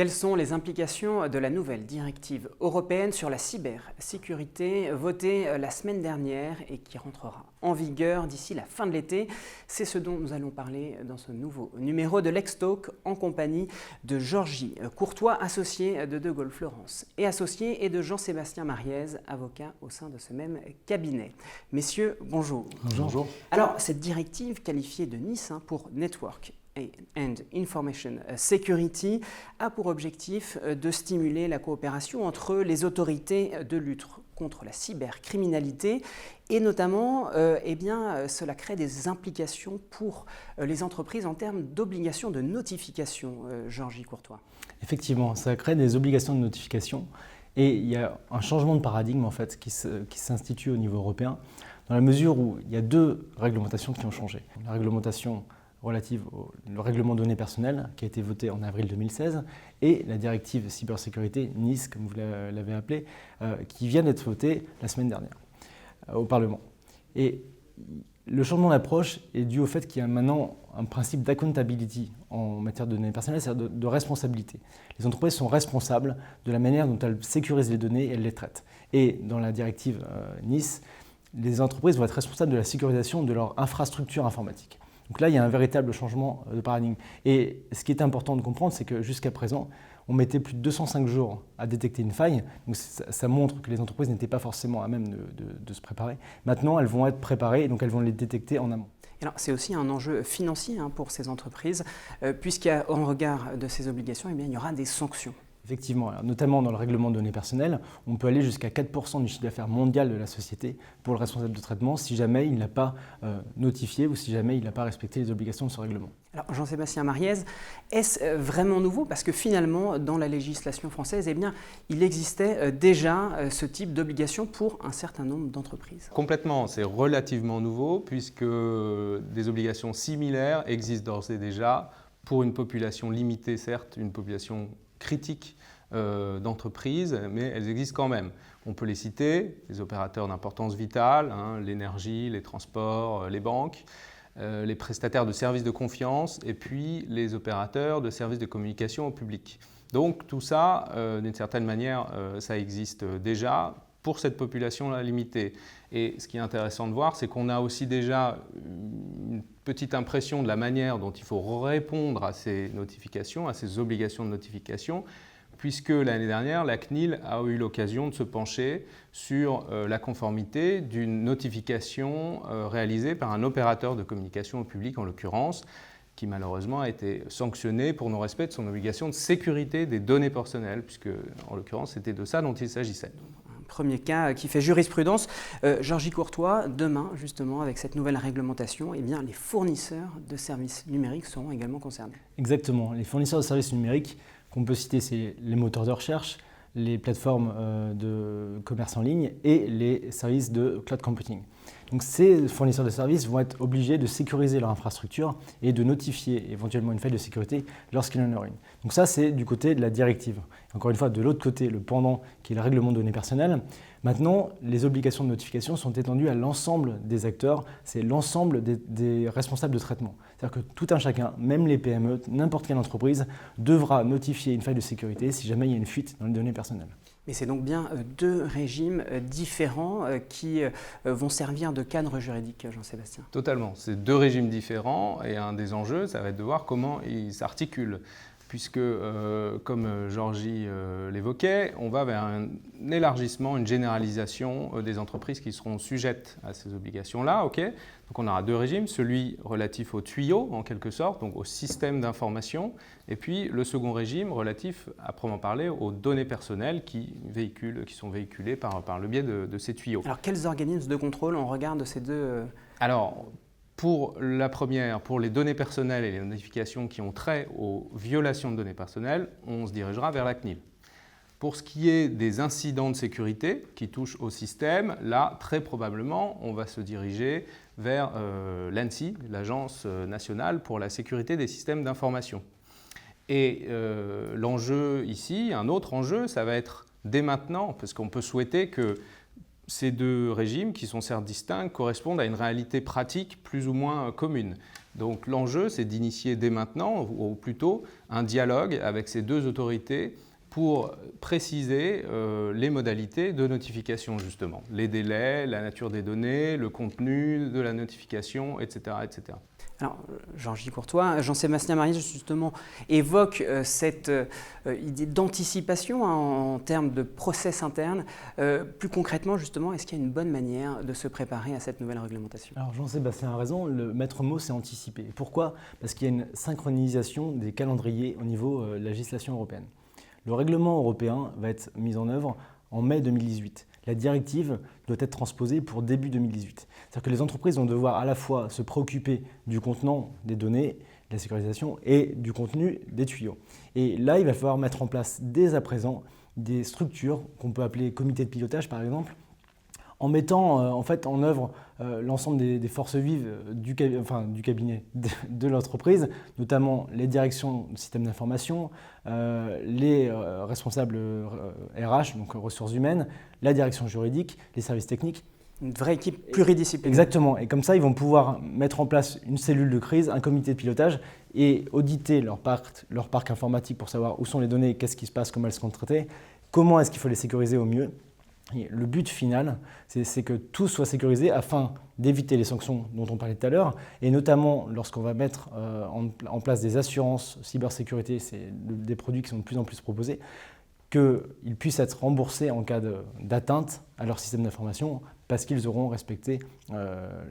Quelles sont les implications de la nouvelle directive européenne sur la cybersécurité votée la semaine dernière et qui rentrera en vigueur d'ici la fin de l'été? C'est ce dont nous allons parler dans ce nouveau numéro de L'Extalk en compagnie de Georgie Courtois, associé de De Gaulle Florence et associé, et de Jean-Sébastien Mariez, avocat au sein de ce même cabinet. Messieurs, bonjour. Bonjour. Alors, cette directive qualifiée de Nice pour Network and Information Security a pour objectif de stimuler la coopération entre les autorités de lutte contre la cybercriminalité et notamment, cela crée des implications pour les entreprises en termes d'obligations de notification. Georgie Courtois. Effectivement, ça crée des obligations de notification et il y a un changement de paradigme en fait qui s'institue au niveau européen dans la mesure où il y a deux réglementations qui ont changé. La réglementation relative au règlement données personnelles qui a été voté en avril 2016 et la directive cybersécurité NIS, comme vous l'avez appelé, qui vient d'être votée la semaine dernière au Parlement. Et le changement d'approche est dû au fait qu'il y a maintenant un principe d'accountability en matière de données personnelles, c'est-à-dire de responsabilité. Les entreprises sont responsables de la manière dont elles sécurisent les données et elles les traitent. Et dans la directive NIS, les entreprises vont être responsables de la sécurisation de leur infrastructure informatique. Donc là, il y a un véritable changement de paradigme. Et ce qui est important de comprendre, c'est que jusqu'à présent, on mettait plus de 205 jours à détecter une faille. Donc ça montre que les entreprises n'étaient pas forcément à même de se préparer. Maintenant, elles vont être préparées, donc elles vont les détecter en amont. Alors, c'est aussi un enjeu financier pour ces entreprises, puisqu'en regard de ces obligations, il y aura des sanctions. Effectivement, notamment dans le règlement de données personnelles, on peut aller jusqu'à 4% du chiffre d'affaires mondial de la société pour le responsable de traitement si jamais il n'a pas notifié ou si jamais il n'a pas respecté les obligations de ce règlement. Alors Jean-Sébastien Mariez, est-ce vraiment nouveau? Parce que finalement, dans la législation française, il existait déjà ce type d'obligation pour un certain nombre d'entreprises. Complètement, c'est relativement nouveau puisque des obligations similaires existent d'ores et déjà pour une population limitée, certes, une population critique d'entreprises, mais elles existent quand même. On peut les citer, les opérateurs d'importance vitale, l'énergie, les transports, les banques, les prestataires de services de confiance et puis les opérateurs de services de communication au public. Donc tout ça, d'une certaine manière, ça existe déjà pour cette population-là limitée. Et ce qui est intéressant de voir, c'est qu'on a aussi déjà une petite impression de la manière dont il faut répondre à ces notifications, à ces obligations de notification, puisque l'année dernière, la CNIL a eu l'occasion de se pencher sur la conformité d'une notification réalisée par un opérateur de communication au public, en l'occurrence, qui malheureusement a été sanctionné pour non-respect de son obligation de sécurité des données personnelles, puisque en l'occurrence, c'était de ça dont il s'agissait. Premier cas qui fait jurisprudence. Georgie Courtois, demain, justement, avec cette nouvelle réglementation, les fournisseurs de services numériques seront également concernés. Exactement. Les fournisseurs de services numériques qu'on peut citer, c'est les moteurs de recherche, les plateformes de commerce en ligne et les services de cloud computing. Donc ces fournisseurs de services vont être obligés de sécuriser leur infrastructure et de notifier éventuellement une faille de sécurité lorsqu'il y en aura une. Donc ça, c'est du côté de la directive. Encore une fois, de l'autre côté, le pendant qui est le règlement de données personnelles. Maintenant, les obligations de notification sont étendues à l'ensemble des acteurs, c'est l'ensemble des responsables de traitement. C'est-à-dire que tout un chacun, même les PME, n'importe quelle entreprise, devra notifier une faille de sécurité si jamais il y a une fuite dans les données personnelles. Mais c'est donc bien deux régimes différents qui vont servir de cadre juridique, Jean-Sébastien. Totalement, c'est deux régimes différents et un des enjeux, ça va être de voir comment ils s'articulent. Puisque, comme Georgie l'évoquait, on va vers un élargissement, une généralisation des entreprises qui seront sujettes à ces obligations-là. Okay, donc on aura deux régimes, celui relatif aux tuyaux, en quelque sorte, donc au système d'information, et puis le second régime relatif, à proprement parler, aux données personnelles qui sont véhiculées par le biais de ces tuyaux. Alors, quels organismes de contrôle on regarde de ces deux Alors, pour la première, pour les données personnelles et les notifications qui ont trait aux violations de données personnelles, on se dirigera vers la CNIL. Pour ce qui est des incidents de sécurité qui touchent au système, là, très probablement, on va se diriger vers l'ANSSI, l'Agence nationale pour la sécurité des systèmes d'information. Et l'enjeu ici, un autre enjeu, ça va être dès maintenant, parce qu'on peut souhaiter que ces deux régimes, qui sont certes distincts, correspondent à une réalité pratique plus ou moins commune. Donc l'enjeu, c'est d'initier dès maintenant, ou plutôt, un dialogue avec ces deux autorités pour préciser les modalités de notification, justement. Les délais, la nature des données, le contenu de la notification, etc. etc. Alors, Jean-Gilles Courtois, Jean-Sébastien Mariès, justement, évoque cette idée d'anticipation en termes de process interne. Plus concrètement, justement, est-ce qu'il y a une bonne manière de se préparer à cette nouvelle réglementation? Alors Jean-Sébastien a raison, le maître mot c'est anticiper. Pourquoi? Parce qu'il y a une synchronisation des calendriers au niveau de la législation européenne. Le règlement européen va être mis en œuvre en mai 2018. La directive doit être transposée pour début 2018. C'est-à-dire que les entreprises vont devoir à la fois se préoccuper du contenant des données, de la sécurisation et du contenu des tuyaux. Et là, il va falloir mettre en place dès à présent des structures qu'on peut appeler comités de pilotage par exemple, en mettant en fait en œuvre l'ensemble des forces vives du cabinet de l'entreprise, notamment les directions de systèmes d'information, les responsables RH, donc ressources humaines, la direction juridique, les services techniques. Une vraie équipe pluridisciplinaire. Exactement, et comme ça ils vont pouvoir mettre en place une cellule de crise, un comité de pilotage et auditer leur parc informatique pour savoir où sont les données, qu'est-ce qui se passe, comment elles sont traitées, comment est-ce qu'il faut les sécuriser au mieux. Et le but final, c'est que tout soit sécurisé afin d'éviter les sanctions dont on parlait tout à l'heure, et notamment lorsqu'on va mettre en place des assurances cybersécurité, c'est des produits qui sont de plus en plus proposés, qu'ils puissent être remboursés en cas d'atteinte à leur système d'information parce qu'ils auront respecté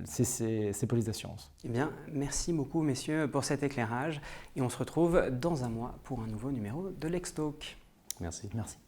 ces polices d'assurance. Eh bien, merci beaucoup messieurs pour cet éclairage et on se retrouve dans un mois pour un nouveau numéro de Lextalk. Merci. Merci.